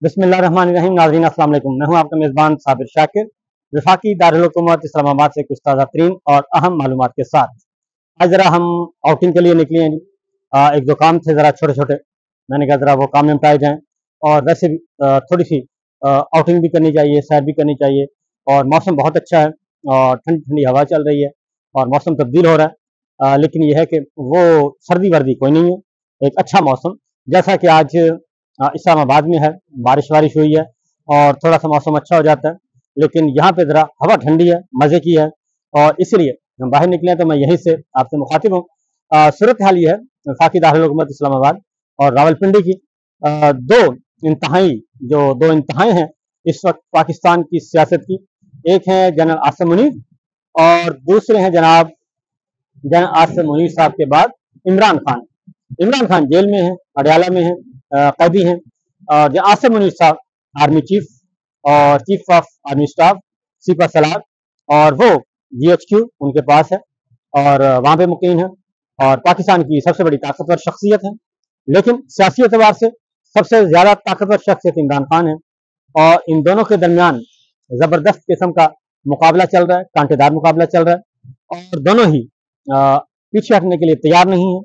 बिस्मिल्लाहिर्रहमानिर्रहीम। नाज़रीन अस्सलाम वालेकुम। मैं हूं आपका मेज़बान साबिर शाकिर, वफाकी दारुल हुकूमत इस्लामाबाद से कुछ ताज़ा तरीन और अहम मालूमात के साथ। आज ज़रा हम आउटिंग के लिए निकले हैं जी। एक दो काम थे ज़रा छोटे छोटे, मैंने कहा ज़रा वो काम निपटाए जाएँ और वैसे भी थोड़ी सी आउटिंग भी करनी चाहिए, सैर भी करनी चाहिए। और मौसम बहुत अच्छा है और ठंडी ठंडी हवा चल रही है और मौसम तब्दील हो रहा है, लेकिन यह है कि वो सर्दी वर्दी कोई नहीं है, एक अच्छा मौसम। जैसा कि आज इस्लामाबाद में है, बारिश वारिश हुई है और थोड़ा सा मौसम अच्छा हो जाता है, लेकिन यहाँ पे ज़रा हवा ठंडी है, मज़े की है और इसलिए हम बाहर निकले हैं। तो मैं यहीं से आपसे मुखातिब हूँ। सूरत हाल ये है वफाकी दारुल हुकूमत इस्लामाबाद और रावलपिंडी की। दो इंतहाएं हैं इस वक्त पाकिस्तान की सियासत की। एक है जनरल आसिम मुनीर और दूसरे हैं जनाब जनरल आसिम मुनीर साहब के बाद इमरान खान। इमरान खान जेल में है, अडयाला में है, कैदी हैं। और जो आसिम मुनीर साहब आर्मी चीफ और चीफ ऑफ आर्मी स्टाफ सिपा सलार, और वो GHQ उनके पास है और वहाँ पे मुकीम है और पाकिस्तान की सबसे बड़ी ताकतवर शख्सियत है। लेकिन सियासी एतबार से सबसे ज़्यादा ताकतवर शख्सियत इमरान खान है और इन दोनों के दरमियान ज़बरदस्त किस्म का मुकाबला चल रहा है, कांटेदार मुकाबला चल रहा है और दोनों ही पीछे हटने के लिए तैयार नहीं है।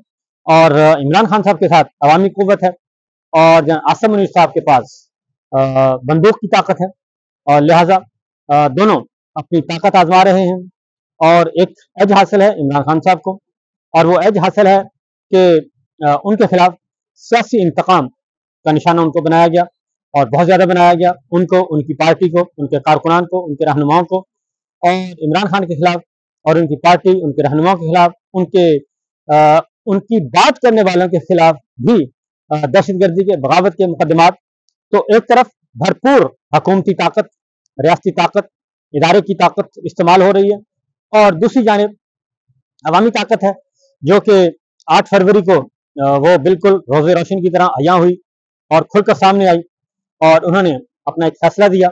और इमरान खान साहब के साथ अवामी कुव्वत है और आसिम मुनीर साहब के पास बंदूक की ताकत है और लिहाजा दोनों अपनी ताकत आजमा रहे हैं। और एक एज हासिल है इमरान खान साहब को, और वो एज हासिल है कि उनके खिलाफ सियासी इंतकाम का निशाना उनको बनाया गया और बहुत ज़्यादा बनाया गया, उनको, उनकी पार्टी को, उनके कारकुनान को, उनके रहनुमाओं को। और इमरान खान के खिलाफ और उनकी पार्टी, उनके रहनुमाओं के खिलाफ, उनकी बात करने वालों के खिलाफ भी दहशतगर्दी के, बगावत के मुकदमात। तो एक तरफ भरपूर हुकूमती ताकत, रियासती ताकत, इदारे की ताकत इस्तेमाल हो रही है और दूसरी जानिब अवामी ताकत है जो कि 8 फरवरी को वो बिल्कुल रोज़े रोशन की तरह अयां हुई और खुलकर सामने आई और उन्होंने अपना एक फैसला दिया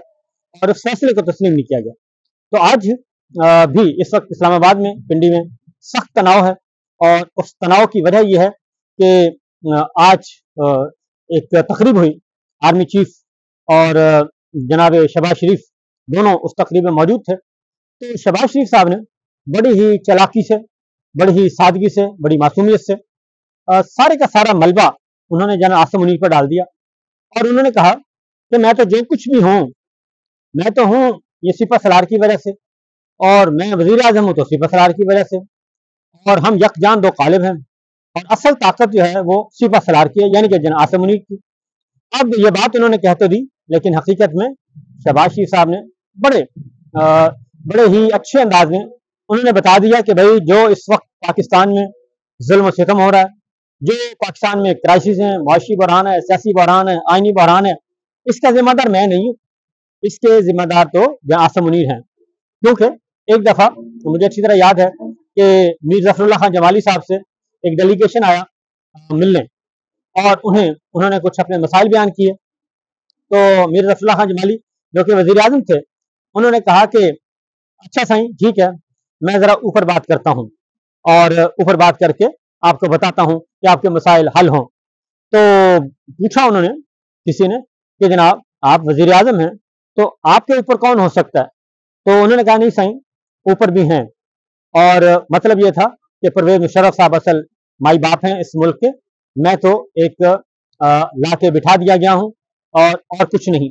और उस फैसले को तस्लीम नहीं किया गया। तो आज भी इस वक्त इस्लामाबाद में, पिंडी में सख्त तनाव है और उस तनाव की वजह यह है कि आज एक तकरीब हुई, आर्मी चीफ और जनाब शहबाज शरीफ दोनों उस तकरीब में मौजूद थे। तो शहबाज शरीफ साहब ने बड़ी ही चालाकी से, बड़ी ही सादगी से, बड़ी मासूमियत से सारे का सारा मलबा उन्होंने जनरल आसिम मुनीर पर डाल दिया और उन्होंने कहा कि मैं तो जो कुछ भी हूँ, मैं तो हूँ ये सिपा सलार की वजह से, और मैं वजीर आजम हूँ तो सिपा सलार की वजह से, और हम यकजान दो कालिब हैं और असल ताकत जो है वो सिपा सलार की है, यानी कि जनरल आसिम मुनीर की। अब ये बात उन्होंने कह तो दी, लेकिन हकीकत में शहबाज शरीफ साहब ने बड़े ही अच्छे अंदाज में उन्होंने बता दिया कि भाई जो इस वक्त पाकिस्तान में जुल्म सितम हो रहा है, जो पाकिस्तान में क्राइसिस है, मुआशी बहरान है, सियासी बहरान है, आइनी बहरान है, इसका जिम्मेदार मैं नहीं हूँ, इसके जिम्मेदार तो आसिम मुनीर हैं। क्योंकि एक दफ़ा मुझे अच्छी तरह याद है कि मीर ज़फरुल्लाह खान जमाली साहब से एक डेलीगेशन आया मिलने और उन्होंने कुछ अपने मसाइल बयान किए। तो मीर ज़फरुल्लाह खान जमाली जो कि वज़ीर आज़म थे, उन्होंने कहा कि अच्छा साईं, ठीक है, मैं ज़रा ऊपर बात करता हूँ और ऊपर बात करके आपको बताता हूँ कि आपके मसाइल हल हों। तो पूछा उन्होंने किसी ने कि जनाब आप वज़ीर आज़म हैं तो आपके ऊपर कौन हो सकता है? तो उन्होंने कहा नहीं साईं, ऊपर भी हैं, और मतलब ये था कि परवेज़ मुशर्रफ साहब असल माई बाप हैं इस मुल्क के, मैं तो एक ला के बिठा दिया गया हूँ और कुछ नहीं।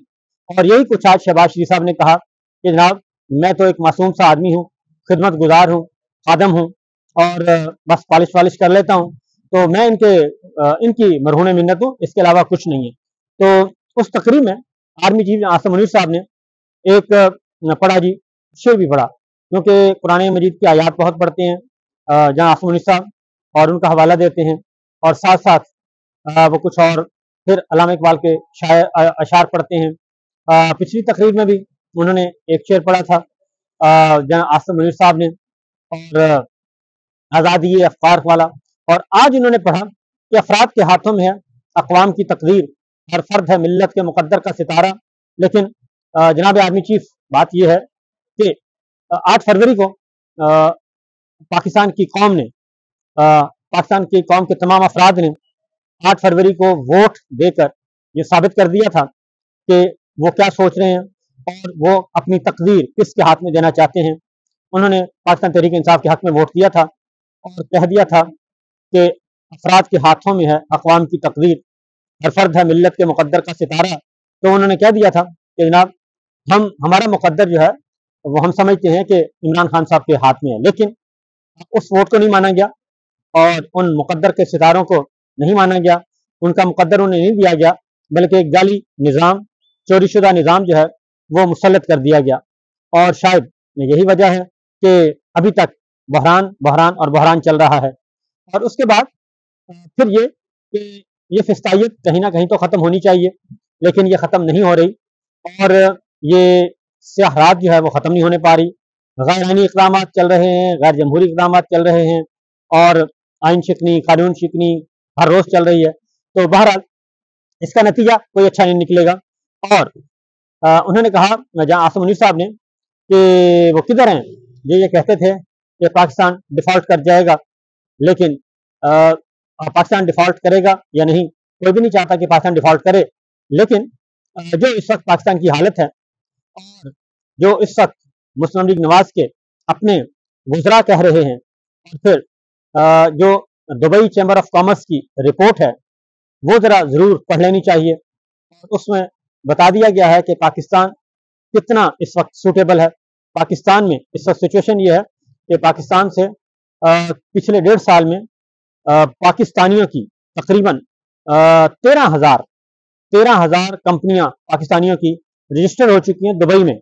और यही कुछ आज शहबाज शरीफ साहब ने कहा कि जनाब मैं तो एक मासूम सा आदमी हूँ, खिदमत गुजार हूँ, खादम हूँ और बस पॉलिश वालिश कर लेता हूँ, तो मैं इनकी मरहून मिन्नत हूँ, इसके अलावा कुछ नहीं है। तो उस तकरीब में आर्मी चीफ आसिम मुनीर साहब ने एक पढ़ा जी, शेर भी पढ़ा, क्योंकि कुरान मजीद की आयात बहुत पढ़ते हैं जहाँ आसिम मुनीर साहब और उनका हवाला देते हैं और साथ साथ वो कुछ और फिर अल्लामा इकबाल के अशार पढ़ते हैं। पिछली तकरीब में भी उन्होंने एक शेर पढ़ा था जहाँ आसिम मुनीर साहब ने, और आज़ादी अफ़कार वाला। और आज उन्होंने पढ़ा कि अफराद के हाथों में है अक़वाम की तकदीर, हर फर्द है मिल्लत के मुक़द्दर का सितारा। लेकिन जनाब आर्मी चीफ, बात यह है कि 8 फरवरी को पाकिस्तान की कौम ने, पाकिस्तान की कौम के तमाम अफराद ने 8 फरवरी को वोट देकर ये साबित कर दिया था کہ وہ کیا سوچ رہے ہیں اور وہ اپنی تقدیر کس کے ہاتھ میں دینا چاہتے ہیں۔ انہوں نے پاکستان تحریک انصاف کے حق میں ووٹ دیا تھا اور کہہ دیا تھا کہ افراد کے ہاتھوں میں ہے اقوام کی تقدیر، ہر فرد ہے ملت کے مقدر کا ستارہ۔ تو انہوں نے کہہ دیا تھا کہ جناب ہمارا مقدر جو ہے وہ ہم سمجھتے ہیں کہ عمران خان صاحب کے ہاتھ میں ہے، لیکن اس ووٹ کو نہیں مانا گیا اور ان مقدر کے ستاروں کو نہیں مانا گیا، ان کا مقدر انہیں نہیں دیا گیا، بلکہ ایک جعلی نظام، چوری شدہ نظام جو ہے وہ مسلط کر دیا گیا۔ اور شاید یہی وجہ ہے کہ ابھی تک بحران بحران اور بحران چل رہا ہے۔ اور اس کے بعد پھر یہ کہ یہ فسطائیت کہیں نہ کہیں تو ختم ہونی چاہیے، لیکن یہ ختم نہیں ہو رہی، اور یہ سیاہ رات جو ہے وہ ختم نہیں ہونے پا رہی۔ غیر آئینی اقدامات چل رہے ہیں، غیر جمہوری اقدامات چل رہے ہیں، اور آئین شکنی، قانون شکنی ہر روز چل رہی ہے۔ تو بہرحال اس کا نتیجہ کوئی اچھا نہیں نکلے گا۔ اور انہوں نے کہا جہاں عاصم منیر صاحب نے کہ وہ کدھر ہیں، یہ کہتے تھے کہ پاکستان ڈیفالٹ کر جائے گا، لیکن پاکستان ڈیفالٹ کرے گا یا نہیں، کوئی بھی نہیں چاہتا کہ پاکستان ڈیفالٹ کرے، لیکن جو اس وقت پاکستان کی حالت ہے اور جو اس وقت مسلم لیگ نواز کے اپنے وزراء کہہ رہے ہیں، اور پھر جو دبئی چیمبر آف کامرس کی رپورٹ ہے وہ ذرا ضرور پڑھ لینی چاہیے۔ اس میں بتا دیا گیا ہے کہ پاکستان کتنا اس وقت سوٹیبل ہے۔ پاکستان میں اس وقت سچویشن یہ ہے کہ پاکستان سے پچھلے 1.5 سال میں پاکستانیوں کی تقریباً 13,000 کمپنیاں پاکستانیوں کی رجسٹر ہو چکی ہیں دبئی میں،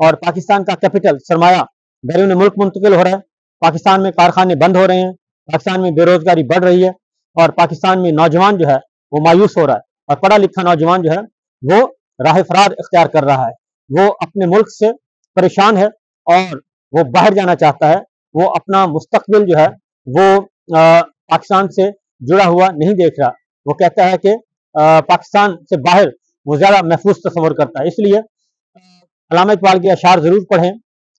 اور پاکستان کا کیپٹل سرمایہ بیرون ملک منتقل ہو رہا ہے، پاکستان میں کارخانے بند ہو رہے ہیں، پاکستان میں بے روزگاری بڑھ رہی ہے، اور پاکستان میں نوجوان جو ہے وہ مایوس ہو رہا ہے، اور پڑھا لکھا نوجوان جو ہے وہ راہ فرار اختیار کر رہا ہے، وہ اپنے ملک سے پریشان ہے اور وہ باہر جانا چاہتا ہے، وہ اپنا مستقبل جو ہے وہ پاکستان سے جڑا ہوا نہیں دیکھ رہا، وہ کہتا ہے کہ پاکستان سے باہر وہ زیادہ محفوظ تصور کرتا ہے۔ اس لیے علامہ اقبال کے اشعار ضرور پڑھیں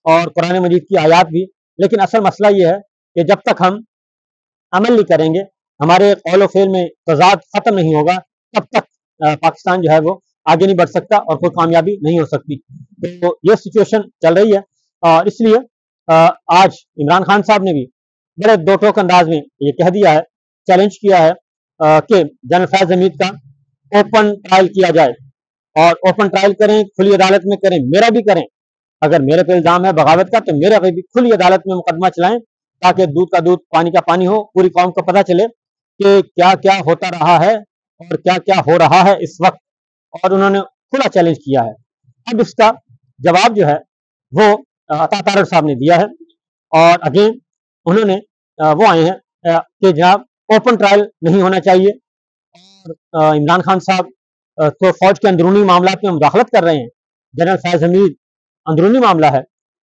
اور قرآن مجید کی آیات بھی، لیکن اصل مسئلہ یہ ہے کہ جب تک ہم عمل نہیں کریں گے، ہمارے قول و فعل میں تضاد ختم نہیں ہوگا، تب تک پاکستان جو ہے وہ آگے نہیں بڑھ سکتا اور کوئی کامیابی نہیں ہو سکتی۔ تو یہ سچویشن چل رہی ہے، اور اس لیے آج عمران خان صاحب نے بھی بڑے دو ٹوک انداز میں یہ کہہ دیا ہے، چیلنج کیا ہے کہ جنرل فیض حمید کا اوپن ٹرائل کیا جائے، اور اوپن ٹرائل کریں، کھلی عدالت میں کریں، میرا بھی کریں، اگر میرے پہ الزام ہے بغاوت کا تو میرے پہ بھی کھلی عدالت میں مقدمہ چلائیں، تاکہ دودھ کا دودھ پانی کا پانی ہو، پوری قوم کو پتہ چلے کہ کیا کیا ہوتا رہا ہے اور کیا کیا ہو رہا ہے اس وقت۔ اور انہوں نے کھلا چیلنج کیا ہے۔ اب اس کا جواب جو ہے وہ عطا طارڑ صاحب نے دیا ہے، اور اگین انہوں نے وہ آئے ہیں کہ جناب اوپن ٹرائل نہیں ہونا چاہیے، اور عمران خان صاحب تو فوج کے اندرونی معاملات میں مداخلت کر رہے ہیں، جنرل فیض حمید اندرونی معاملہ ہے،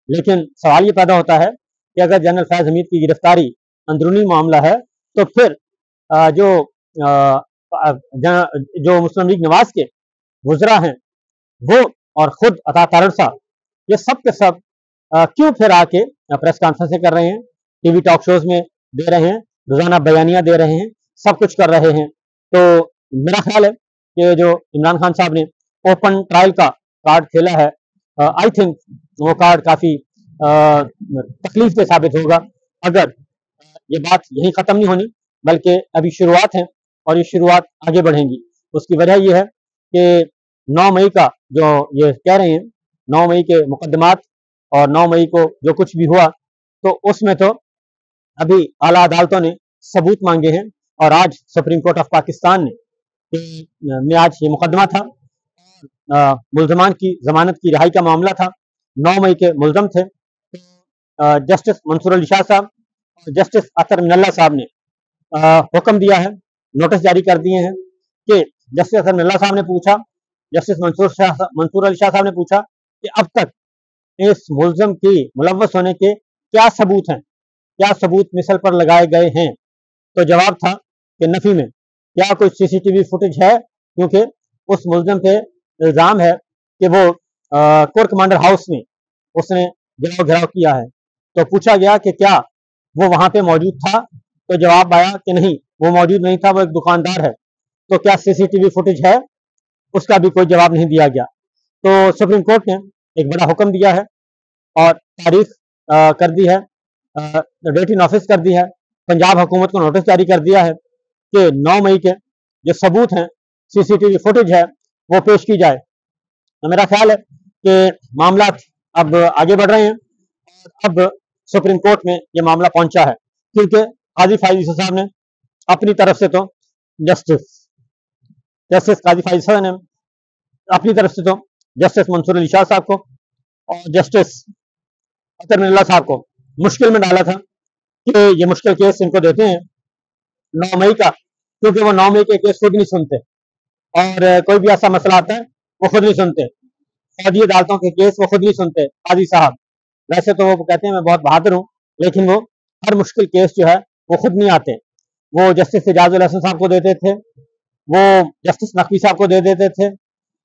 لیکن سوال یہ پیدا ہوتا ہے کہ اگر جنرل فیض حمید کی گرفتاری اندرونی معاملہ ہے تو پھر جو مسلم لیگ نواز کے وزراء ہیں وہ اور خود عطا طارڑ صاحب، یہ سب کے سب کیوں پھر آ کے پریس کانفرنسیں کر رہے ہیں، ٹی وی ٹاک شوز میں دے رہے ہیں، روزانہ بیانیاں دے رہے ہیں، سب کچھ کر رہے ہیں؟ تو میرا خیال ہے کہ جو عمران خان صاحب نے اوپن ٹرائل کا کارڈ کھیلا ہے، آئی تھنک وہ کارڈ کافی تکلیف دہ ثابت ہوگا اگر یہ بات یہیں ختم نہیں ہونی، بلکہ ابھی شروعات ہیں اور یہ شروعات آگے بڑھیں گی۔ اس کی وجہ یہ ہے کہ 9 مئی کا جو یہ کہہ رہے ہیں، 9 مئی کے مقدمات اور 9 مئی کو جو کچھ بھی ہوا، تو اس میں تو ابھی اعلیٰ عدالتوں نے ثبوت مانگے ہیں، اور آج سپریم کورٹ آف پاکستان میں آج یہ مقدمہ تھا، ملزمان کی ضمانت کی رہائی کا معاملہ تھا، 9 مئی کے ملزم تھے، جسٹس منصور علی شاہ صاحب اور جسٹس اطہر من اللہ صاحب نے حکم دیا ہے، نوٹس جاری کر دیے ہیں کہ جسٹس اطہر من اللہ صاحب نے پوچھا، جسٹس منصور علی شاہ صاحب نے پوچھا کہ اب تک اس ملزم کی ملوث ہونے کے کیا ثبوت ہیں، کیا ثبوت مثل پر لگائے گئے ہیں؟ تو جواب تھا کہ نفی میں، کیا کوئی سی سی ٹی وی فوٹیج ہے؟ کیونکہ اس ملزم پہ الزام ہے کہ وہ کور کمانڈر ہاؤس میں اس نے گھراؤ کیا ہے، تو پوچھا گیا کہ کیا وہ وہاں پہ موجود تھا؟ تو جواب آیا کہ نہیں، وہ موجود نہیں تھا، وہ ایک دکاندار ہے۔ تو کیا سی سی ٹی وی فوٹیج ہے؟ उसका भी कोई जवाब नहीं दिया गया। तो सुप्रीम कोर्ट ने एक बड़ा हुक्म दिया है और तारीख कर दी है, डेट इन ऑफिस कर दी है, पंजाब हुकूमत को नोटिस जारी कर दिया है कि 9 मई के जो सबूत हैं, सीसीटीवी फुटेज है, वो पेश की जाए। तो मेरा ख्याल है कि मामला अब आगे बढ़ रहे हैं और अब सुप्रीम कोर्ट में ये मामला पहुंचा है, क्योंकि काजी फाइज ईसा साहब ने अपनी तरफ से तो जस्टिस काजी फाइज ईसा ने अपनी तरफ से तो जस्टिस मंसूर अली शाह साहब को और जस्टिस अतर मिर्जा साहब को मुश्किल में डाला था कि ये मुश्किल केस इनको देते हैं 9 मई का, क्योंकि वो 9 मई के केस खुद नहीं सुनते और कोई भी ऐसा मसला आता है वो खुद नहीं सुनते। फौजी अदालतों के केस वो खुद नहीं सुनते काजी साहब। वैसे तो वो कहते हैं मैं बहुत बहादुर हूँ, लेकिन वो हर मुश्किल केस जो है वो खुद नहीं आते। वो जस्टिस एजाजुल हसन साहब को देते थे, वो जस्टिस नकवी साहब को दे देते थे,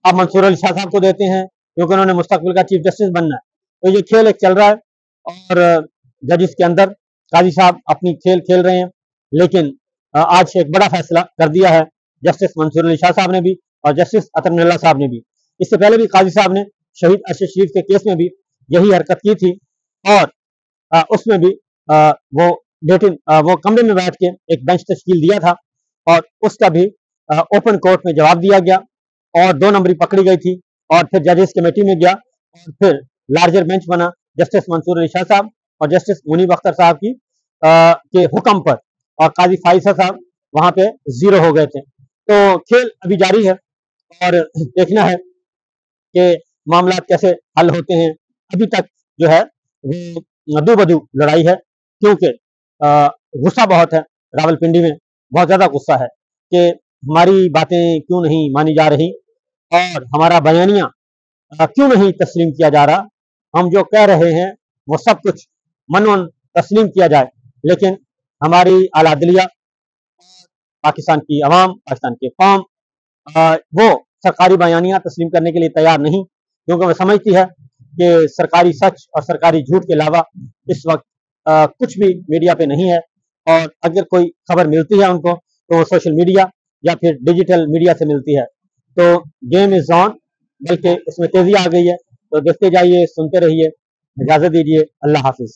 अब मंसूर अली शाह साहब को देते हैं, क्योंकि उन्होंने मुस्तकबिल का चीफ जस्टिस बनना है। तो ये खेल एक चल रहा है और जजिस के अंदर काजी साहब अपनी खेल खेल रहे हैं। लेकिन आज एक बड़ा फैसला कर दिया है जस्टिस मंसूर अली शाह साहब ने भी और जस्टिस अतर मिर्जा साहब ने भी। इससे पहले भी काजी साहब ने शहीद अरशद शरीफ के केस में भी यही हरकत की थी और उसमें भी वो कमरे में बैठ के एक बेंच तश्कील दिया था और उसका भी ओपन कोर्ट में जवाब दिया गया और 2 नंबरी पकड़ी गई थी और फिर जजेस कमेटी में गया और फिर लार्जर बेंच बना जस्टिस मंसूर अली शाह साहब और जस्टिस मुनीब अख्तर साहब के हुक्म पर, और काजी फाइज साहब वहां पे 0 हो गए थे। तो खेल अभी जारी है और देखना है कि मामला कैसे हल होते हैं। अभी तक जो है वो मधु लड़ाई है, क्योंकि गुस्सा बहुत है रावलपिंडी में, बहुत ज्यादा गुस्सा है कि हमारी बातें क्यों नहीं मानी जा रही और हमारा बयानिया क्यों नहीं तस्लीम किया जा रहा। हम जो कह रहे हैं वो सब कुछ मनोन तस्लीम किया जाए, लेकिन हमारी आला अदलिया, पाकिस्तान की अवाम, पाकिस्तान की कौम वो सरकारी बयानिया तस्लीम करने के लिए तैयार नहीं, क्योंकि वो समझती है कि सरकारी सच और सरकारी झूठ के अलावा इस वक्त कुछ भी मीडिया पे नहीं है। और अगर कोई खबर मिलती है उनको तो वो सोशल मीडिया या फिर डिजिटल मीडिया से मिलती है। तो गेम इज ऑन, बल्कि इसमें तेजी आ गई है। तो देखते जाइए, सुनते रहिए। इजाजत दीजिए, अल्लाह हाफिज।